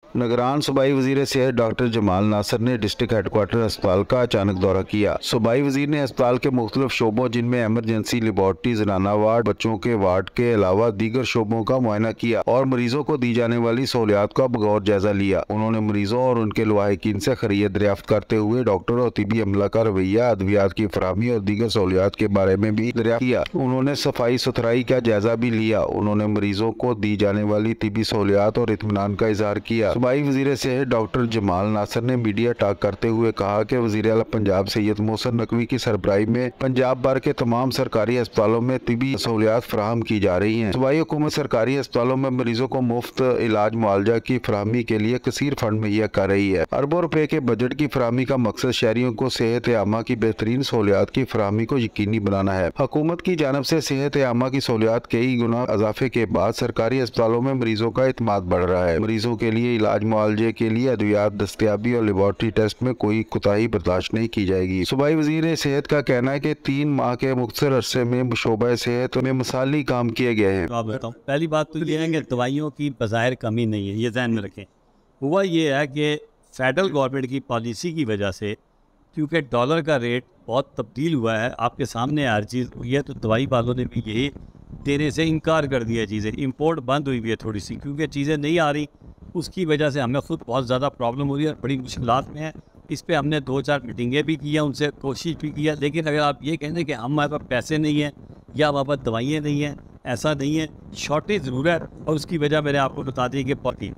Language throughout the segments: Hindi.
निगरान सूबाई वजीर सेहत डॉक्टर जमाल नासर ने डिस्ट्रिक्ट हेडक्वार्टर अस्पताल का अचानक दौरा किया। सूबाई वजीर ने अस्पताल के मुख्तलिफ शोबों जिनमें एमरजेंसी, लेबॉर्ट्री, जनाना वार्ड, बच्चों के वार्ड के अलावा दीगर शोबों का मुआयना किया और मरीजों को दी जाने वाली सहूलियात का बगौर जायजा लिया। उन्होंने मरीजों और उनके लवाहिकीन से खैरियत दरियाफ्त करते हुए डॉक्टर और तिबी अमला का रवैया, अद्वियात की फराहमी और दीगर सहूलियात के बारे में भी दरियाफ्त किया। उन्होंने सफाई सुथराई का जायजा भी लिया। उन्होंने मरीजों को दी जाने वाली तिबी सहूलियात और इत्मीनान का इजहार किया। सूबाई वजीर सेहत डॉक्टर जमाल नासर ने मीडिया टॉक करते हुए कहा कि वजीर आला पंजाब सैयद मोहसिन नकवी की सरबराही में पंजाब भर के तमाम सरकारी अस्पतालों में तिबी सहूलियात फराहम की जा रही हैं। सूबाई हुकूमत सरकारी अस्पतालों में मरीजों को मुफ्त इलाज मुआवजा की फराहमी के लिए कसीर फंड मुहैया कर रही है। अरबों रुपए के बजट की फराहमी का मकसद शहरियों को सेहत आमा की बेहतरीन सहूलियात की फराहमी को यकीनी बनाना है। हुकूमत की जानब से सेहत आमा की सहूलियात कई गुना इजाफे के बाद सरकारी अस्पतालों में मरीजों का एतमाद बढ़ रहा है। मरीजों के लिए इलाज मुआवजे के लिए अद्वियात दस्तयाबी और लेबॉर्ट्री टेस्ट में कोई कोताही बर्दाश्त नहीं की जाएगी। सूबाई वजीर सेहत का कहना है कि 3 माह के मुख्तसर अरसे में शोबा सेहत में मिसाली काम किए गए हैं। पहली बात तो ये है कि दवाइयों की बज़ाहिर कमी नहीं है, ये ध्यान में रखें। हुआ ये है कि फेडरल गवर्नमेंट की पॉलिसी की वजह से, क्योंकि डॉलर का रेट बहुत तब्दील हुआ है, आपके सामने हर चीज़ हुई है, तो दवाई वालों ने भी यही देने से इनकार कर दिया। चीज़ें इम्पोर्ट बंद हुई हुई है थोड़ी सी, क्योंकि चीज़ें नहीं आ रही। उसकी वजह से हमें खुद बहुत ज़्यादा प्रॉब्लम हो रही है और बड़ी मुश्किलात में है। इस पे हमने 2-4 मीटिंगें भी की हैं, उनसे कोशिश भी किया। लेकिन अगर आप ये कहें कि हमारे पास पैसे नहीं हैं या हमारे पास दवाइयाँ नहीं हैं, ऐसा नहीं है। शॉर्टेज ज़रूर है और उसकी वजह मैंने आपको बता दी कि पॉटी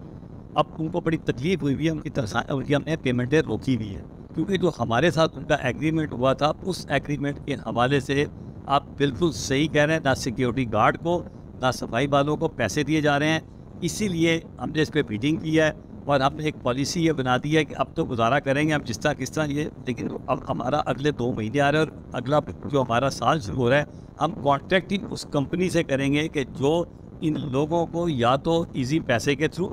अब उनको बड़ी तकलीफ हुई हुई है, उनकी हमने पेमेंटें रोकी हुई है, क्योंकि जो हमारे साथ उनका एग्रीमेंट हुआ था, उस एग्रीमेंट के हवाले से आप बिल्कुल सही कह रहे हैं। ना सिक्योरिटी गार्ड को, ना सफाई वालों को पैसे दिए जा रहे हैं। इसीलिए हमने इस पर मीटिंग की है और हमने एक पॉलिसी ये बना दी है कि अब तो गुजारा करेंगे हम जिस तरह किस तरह ये। लेकिन अब हमारा अगले 2 महीने आ रहे हैं और अगला जो हमारा साल शुरू हो रहा है, हम कॉन्ट्रैक्टिंग उस कंपनी से करेंगे कि जो इन लोगों को या तो ईजी पैसे के थ्रू,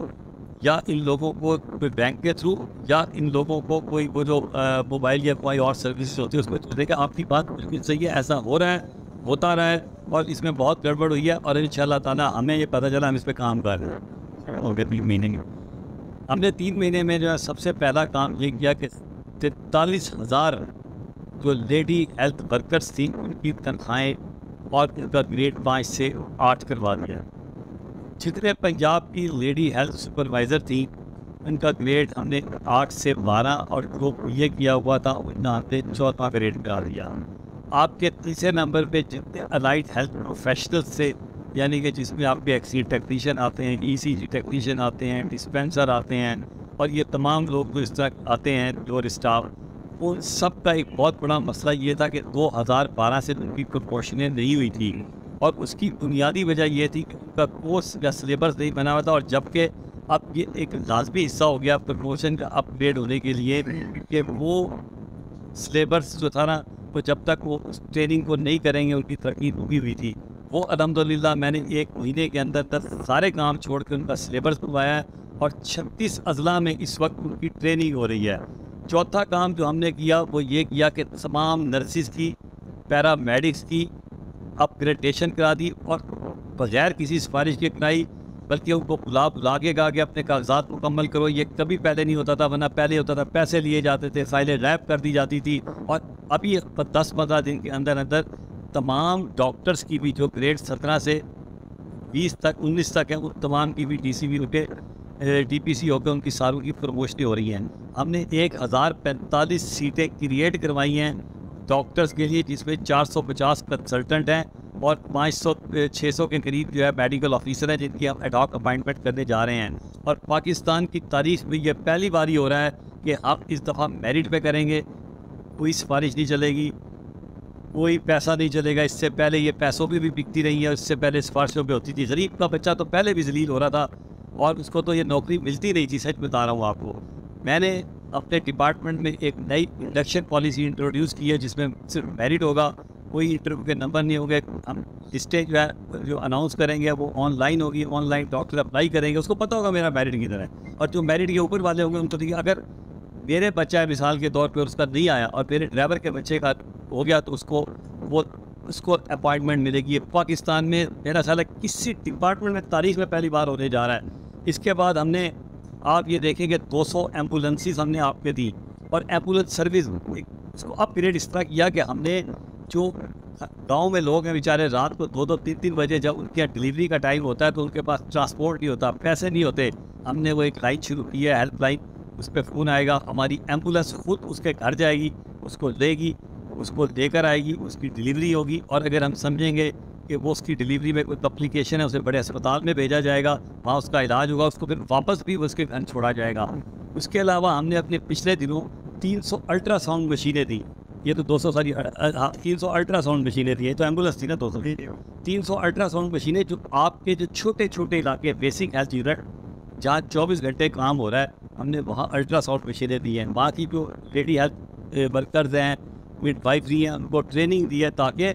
या इन लोगों को कोई बैंक के थ्रू, या इन लोगों को कोई वो जो मोबाइल या कोई और सर्विस होती है उसमें तो देखा। आपकी बात बिल्कुल सही है, ऐसा हो रहा है, होता रहा है और इसमें बहुत गड़बड़ हुई है। और इंशाल्लाह ताला हमें ये पता चला, हम इस पर काम कर रहे हैं। और 3 महीने में हमने 3 महीने में जो है सबसे पहला काम ये किया कि 43,000 जो लेडी हेल्थ वर्कर्स थी उनकी तनख्वाहें और उनका ग्रेड 5 से 8 करवा दिया। जितने पंजाब की लेडी हेल्थ सुपरवाइज़र थी उनका ग्रेड हमने 8 से 12 और जो ये किया हुआ था उनका हमने 4वां ग्रेड करा दिया। आपके तीसरे नंबर पे जितने अलाइड हेल्थ प्रोफेशनल्स थे, यानी कि जिसमें आपके एक्सरे टेक्नीशियन आते हैं, ECG टेक्नीशियन आते हैं, डिस्पेंसर आते हैं और ये तमाम लोग जो इस तरह आते हैं जो स्टाफ, उन सब का एक बहुत बड़ा मसला ये था कि 2012 से उनकी प्रपोर्शनें नहीं हुई थी। और उसकी बुनियादी वजह ये थी कि उनका कोर्स या सिलेबस नहीं बना हुआ था। और जबकि अब ये एक लाजमी हिस्सा हो गया प्रमोशन का अपग्रेड होने के लिए कि वो सिलेबस जो था ना, वो जब तक वो उस ट्रेनिंग को नहीं करेंगे उनकी तरक्की रुकी हुई थी। वो अल्हम्दुलिल्लाह मैंने 1 महीने के अंदर सारे काम छोड़ के उनका सिलेबस बनवाया है और 36 अजला में इस वक्त उनकी ट्रेनिंग हो रही है। चौथा काम जो हमने किया वो ये किया कि तमाम नर्सिस की, पैरामेडिक्स की अपग्रेडेशन करा दी और बगैर किसी सिफारिश के कराई, बल्कि उनको बुला के कहा कि अपने कागजात मुकम्मल करो। ये कभी पहले नहीं होता था, वरना पहले होता था पैसे लिए जाते थे, फाइलें रैप कर दी जाती थी। और अभी 10-15 दिन के अंदर अंदर तमाम डॉक्टर्स की भी जो ग्रेड 17 से 20 तक 19 तक है, उन तमाम की भी DCB होकर DPC होकर उनकी सारों की प्रमोशनें हो रही हैं। हमने 1045 सीटें क्रिएट करवाई हैं डॉक्टर्स के लिए, जिसमें 450 कंसल्टेंट हैं और 500-600 के करीब जो है मेडिकल ऑफिसर हैं जिनकी हम एडॉक अपॉइंटमेंट करने जा रहे हैं। और पाकिस्तान की तारीख में ये पहली बार ही हो रहा है कि आप इस दफ़ा मेरिट पे करेंगे, कोई सिफारिश नहीं चलेगी, कोई पैसा नहीं चलेगा। इससे पहले ये पैसों पे भी बिकती रही है, इससे पहले सिफारिशों पे होती थी। गरीब का बच्चा तो पहले भी जलील हो रहा था और उसको तो ये नौकरी मिलती नहीं थी। सच बता रहा हूँ आपको, मैंने अपने डिपार्टमेंट में एक नई इंडक्शन पॉलिसी इंट्रोड्यूस की है जिसमें सिर्फ मेरिट होगा, कोई इंटरव्यू के नंबर नहीं होंगे। हम लिस्टें जो है जो अनाउंस करेंगे वो ऑनलाइन होगी, ऑनलाइन डॉक्टर अप्लाई करेंगे, उसको पता होगा मेरा मेरिट किधर है। और जो मेरिट के ऊपर वाले होंगे उनको देखिए, अगर मेरे बच्चा है मिसाल के तौर पे और उसका नहीं आया और मेरे ड्राइवर के बच्चे का हो गया तो उसको अपॉइंटमेंट मिलेगी। ये पाकिस्तान में मेरा ख्याल है किसी डिपार्टमेंट में तारीख में पहली बार होने जा रहा है। इसके बाद हमने आप ये देखें कि 200 एम्बुलेंसेस हमने आपके दी और एम्बुलेंस सर्विस इसको अपग्रेड इस तरह किया कि हमने जो गांव में लोग हैं बेचारे रात को 2-2 3-3 बजे जब उनके यहाँ डिलीवरी का टाइम होता है तो उनके पास ट्रांसपोर्ट नहीं होता, पैसे नहीं होते, हमने वो एक लाइन शुरू की है हेल्पलाइन, उस पर फ़ोन आएगा, हमारी एम्बुलेंस खुद उसके घर जाएगी, उसको लेगी, उसको लेकर आएगी, उसकी डिलीवरी होगी और अगर हम समझेंगे कि वो उसकी डिलीवरी में कोई कॉम्प्लिकेशन है उसे बड़े अस्पताल में भेजा जाएगा, वहाँ उसका इलाज होगा, उसको फिर वापस भी उसके घर छोड़ा जाएगा। उसके अलावा हमने अपने पिछले दिनों 300 अल्ट्रासाउंड मशीनें दी, ये तो 200 सारी 300 अल्ट्रासाउंड मशीनें दी है, तो एम्बुलेंस थी ना 200 300 अल्ट्रासाउंड मशीनें जो आपके जो छोटे छोटे इलाके बेसिक हेल्थ यूनिट जहाँ 24 घंटे काम हो रहा है, हमने वहाँ अल्ट्रासाउंड मशीनें दी हैं। वहाँ की जो लेडी हेल्थ वर्कर्स हैं, मिडवाइफरी हैं, उनको ट्रेनिंग दी है ताकि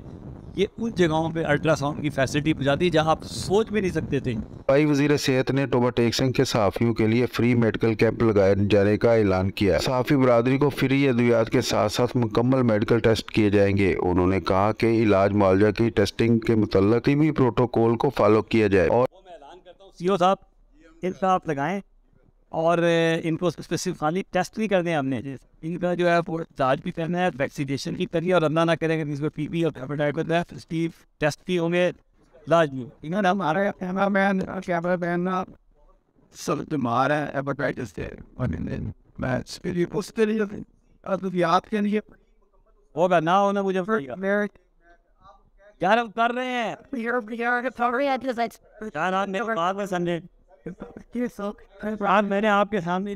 ये उन जगहों पे अल्ट्रासाउंड की फैसिलिटी पहुँचाती है जहाँ आप सोच भी नहीं सकते थे। सूबाई वज़ीर सेहत ने टोबा टेक सिंह के सहाफ़ियों के लिए फ्री मेडिकल कैंप लगाए जाने का ऐलान किया। सहाफ़ी बरादरी को फ्री अद्वियात के साथ साथ मुकम्मल मेडिकल टेस्ट किए जाएंगे। उन्होंने कहा कि इलाज मुआवजा की टेस्टिंग के मुतल्लिक़ टीवी प्रोटोकॉल को फॉलो किया जाए। और मैं ऐलान करता हूँ सीओ साहब इनका आप लगाएं और इनको स्पेसिफिकली टेस्ट भी करने हैं हमने, इनका जो है वो इलाज भी करना है, वैक्सीनेशन भी करिए और अल्लाह ना करेंगे इसको टीबी और हेपेटाइटिस बी टेस्ट भी होंगे, इलाज भी इन्होंने हमारे कैमरामैन सब तुम्हारा हेपेटाइटिस थे मैं उसके लिए अद्वियात के लिए होगा ना होना मुझे यार हम कर रहे हैं यार आप मेरे बाद में समझे, मैंने आपके सामने